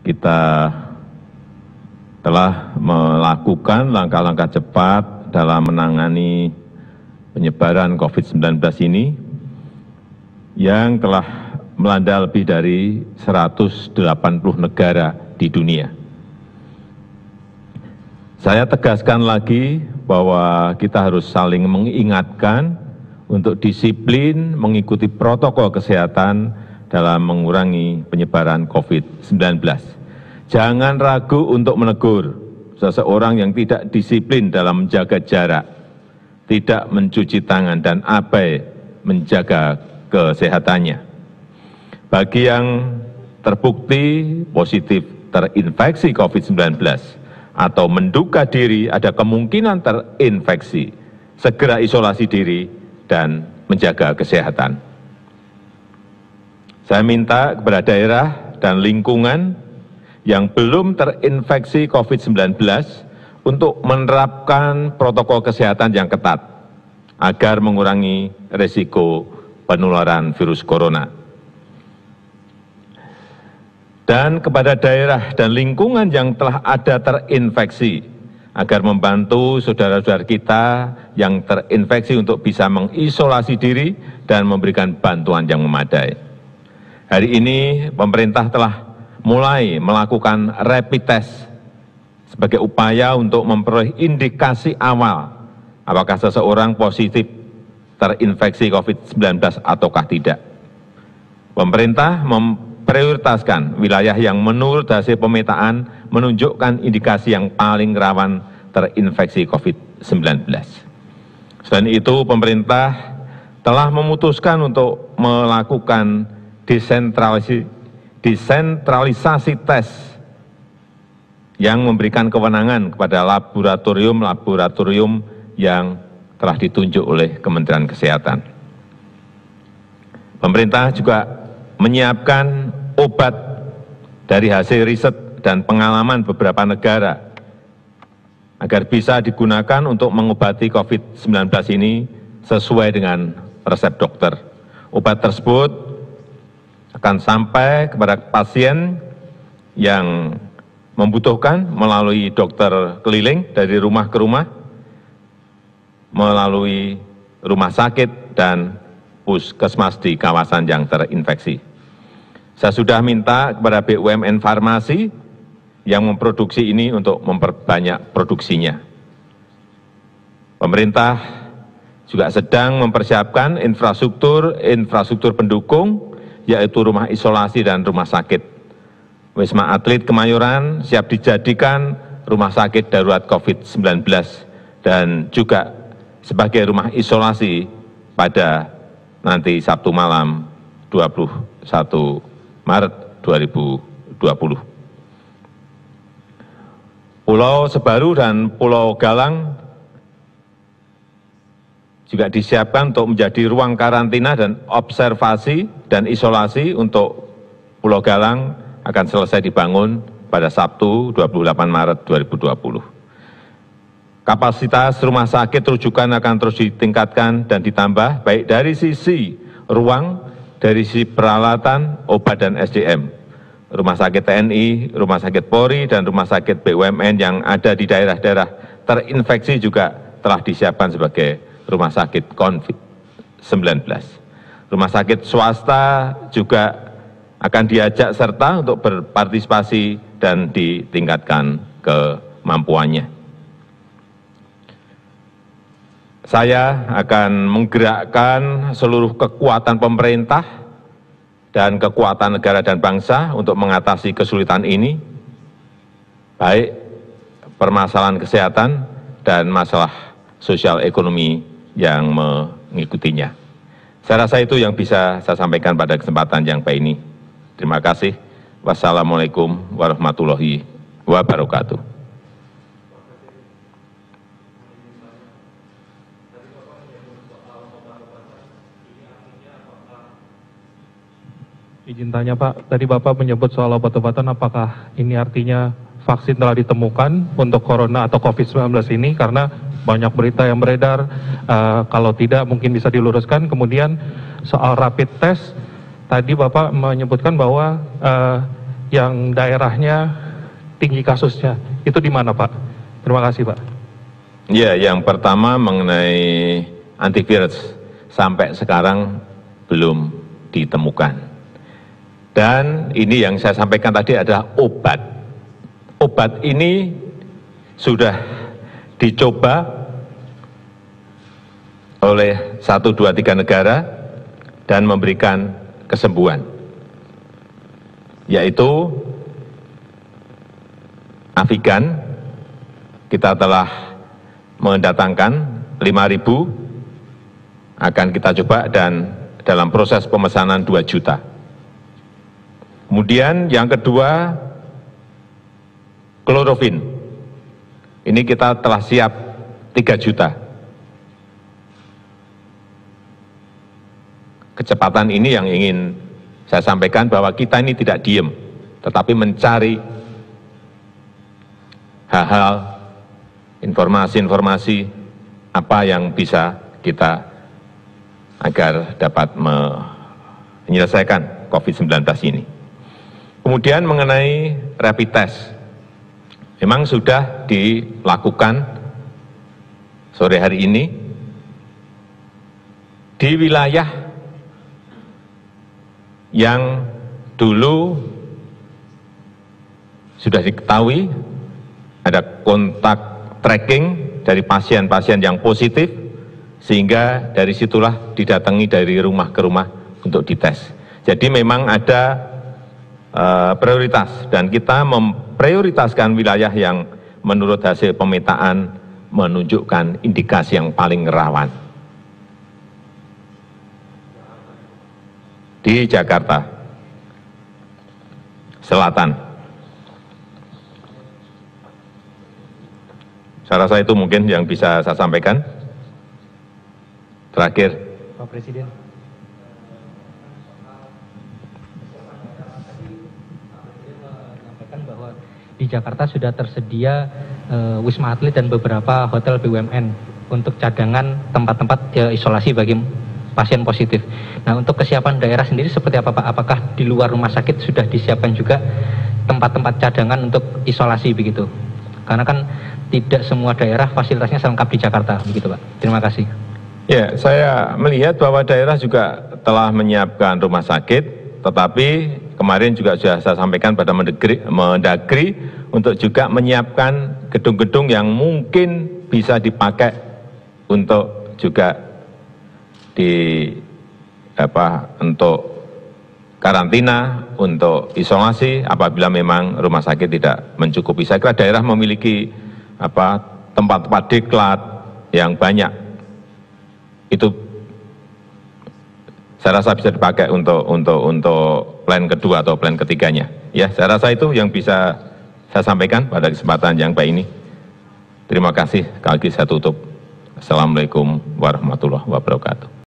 kita telah melakukan langkah-langkah cepat dalam menangani penyebaran COVID-19 ini yang telah melanda lebih dari 180 negara di dunia. Saya tegaskan lagi bahwa kita harus saling mengingatkan untuk disiplin mengikuti protokol kesehatan dalam mengurangi penyebaran COVID-19. Jangan ragu untuk menegur seseorang yang tidak disiplin dalam menjaga jarak, tidak mencuci tangan, dan abai menjaga kesehatannya. Bagi yang terbukti positif terinfeksi COVID-19 atau menduga diri ada kemungkinan terinfeksi, segera isolasi diri dan menjaga kesehatan. Saya minta kepada daerah dan lingkungan yang belum terinfeksi COVID-19 untuk menerapkan protokol kesehatan yang ketat agar mengurangi risiko penularan virus corona. Dan kepada daerah dan lingkungan yang telah ada terinfeksi, agar membantu saudara-saudara kita yang terinfeksi untuk bisa mengisolasi diri dan memberikan bantuan yang memadai. Hari ini pemerintah telah mulai melakukan rapid test sebagai upaya untuk memperoleh indikasi awal apakah seseorang positif terinfeksi COVID-19 ataukah tidak. Pemerintah memprioritaskan wilayah yang menurut hasil pemetaan menunjukkan indikasi yang paling rawan terinfeksi COVID-19. Selain itu, pemerintah telah memutuskan untuk melakukan desentralisasi tes yang memberikan kewenangan kepada laboratorium-laboratorium yang telah ditunjuk oleh Kementerian Kesehatan. Pemerintah juga menyiapkan obat dari hasil riset dan pengalaman beberapa negara agar bisa digunakan untuk mengobati COVID-19 ini sesuai dengan resep dokter. Obat tersebut akan sampai kepada pasien yang membutuhkan melalui dokter keliling dari rumah ke rumah, melalui rumah sakit dan puskesmas di kawasan yang terinfeksi. Saya sudah minta kepada BUMN farmasi yang memproduksi ini untuk memperbanyak produksinya. Pemerintah juga sedang mempersiapkan infrastruktur pendukung, yaitu rumah isolasi dan rumah sakit. Wisma Atlet Kemayoran siap dijadikan rumah sakit darurat COVID-19 dan juga sebagai rumah isolasi pada nanti Sabtu malam 21 Maret 2020. Pulau Sebaru dan Pulau Galang juga disiapkan untuk menjadi ruang karantina dan observasi dan isolasi. Untuk Pulau Galang akan selesai dibangun pada Sabtu 28 Maret 2020. Kapasitas rumah sakit rujukan akan terus ditingkatkan dan ditambah baik dari sisi ruang, dari sisi peralatan, obat dan SDM. Rumah sakit TNI, rumah sakit Polri, dan rumah sakit BUMN yang ada di daerah-daerah terinfeksi juga telah disiapkan sebagai rumah sakit COVID-19. Rumah sakit swasta juga akan diajak serta untuk berpartisipasi dan ditingkatkan kemampuannya. Saya akan menggerakkan seluruh kekuatan pemerintah dan kekuatan negara dan bangsa untuk mengatasi kesulitan ini, baik permasalahan kesehatan dan masalah sosial ekonomi yang mengikutinya. Saya rasa itu yang bisa saya sampaikan pada kesempatan yang baik ini. Terima kasih. Wassalamualaikum warahmatullahi wabarakatuh. Izin tanya Pak, tadi Bapak menyebut soal obat-obatan, apakah ini artinya vaksin telah ditemukan untuk corona atau COVID-19 ini? Karena banyak berita yang beredar, kalau tidak mungkin bisa diluruskan. Kemudian soal rapid test, tadi Bapak menyebutkan bahwa yang daerahnya tinggi kasusnya, itu di mana Pak? Terima kasih Pak. Ya, yang pertama mengenai antivirus, sampai sekarang belum ditemukan. Dan ini yang saya sampaikan tadi adalah obat. Obat ini sudah dicoba oleh 1, 2, 3 negara dan memberikan kesembuhan, yaitu Avigan. Kita telah mendatangkan 5.000, akan kita coba dan dalam proses pemesanan 2 juta. Kemudian yang kedua, klorofin. Ini kita telah siap 3 juta. Kecepatan ini yang ingin saya sampaikan, bahwa kita ini tidak diem, tetapi mencari hal-hal, informasi-informasi apa yang bisa kita agar dapat menyelesaikan COVID-19 ini. Kemudian mengenai rapid test, memang sudah dilakukan sore hari ini di wilayah yang dulu sudah diketahui ada kontak tracking dari pasien-pasien yang positif, sehingga dari situlah didatangi dari rumah ke rumah untuk dites. Jadi memang ada prioritas, dan kita memprioritaskan wilayah yang menurut hasil pemetaan menunjukkan indikasi yang paling rawan. Di Jakarta Selatan. Saya rasa itu mungkin yang bisa saya sampaikan. Terakhir. Pak Presiden. Menyampaikan bahwa di Jakarta sudah tersedia Wisma Atlet dan beberapa hotel BUMN untuk cadangan tempat-tempat isolasi bagi pasien positif. Nah, untuk kesiapan daerah sendiri seperti apa Pak? Apakah di luar rumah sakit sudah disiapkan juga tempat-tempat cadangan untuk isolasi begitu? Karena kan tidak semua daerah fasilitasnya selengkap di Jakarta, begitu Pak. Terima kasih. Ya, saya melihat bahwa daerah juga telah menyiapkan rumah sakit, tetapi kemarin juga sudah saya sampaikan pada Mendagri untuk juga menyiapkan gedung-gedung yang mungkin bisa dipakai untuk juga untuk karantina, untuk isolasi apabila memang rumah sakit tidak mencukupi. Saya kira daerah memiliki tempat-tempat diklat yang banyak. Itu saya rasa bisa dipakai untuk plan kedua atau plan ketiganya. Ya, saya rasa itu yang bisa saya sampaikan pada kesempatan yang baik ini. Terima kasih. Sekali lagi saya tutup. Assalamualaikum warahmatullahi wabarakatuh.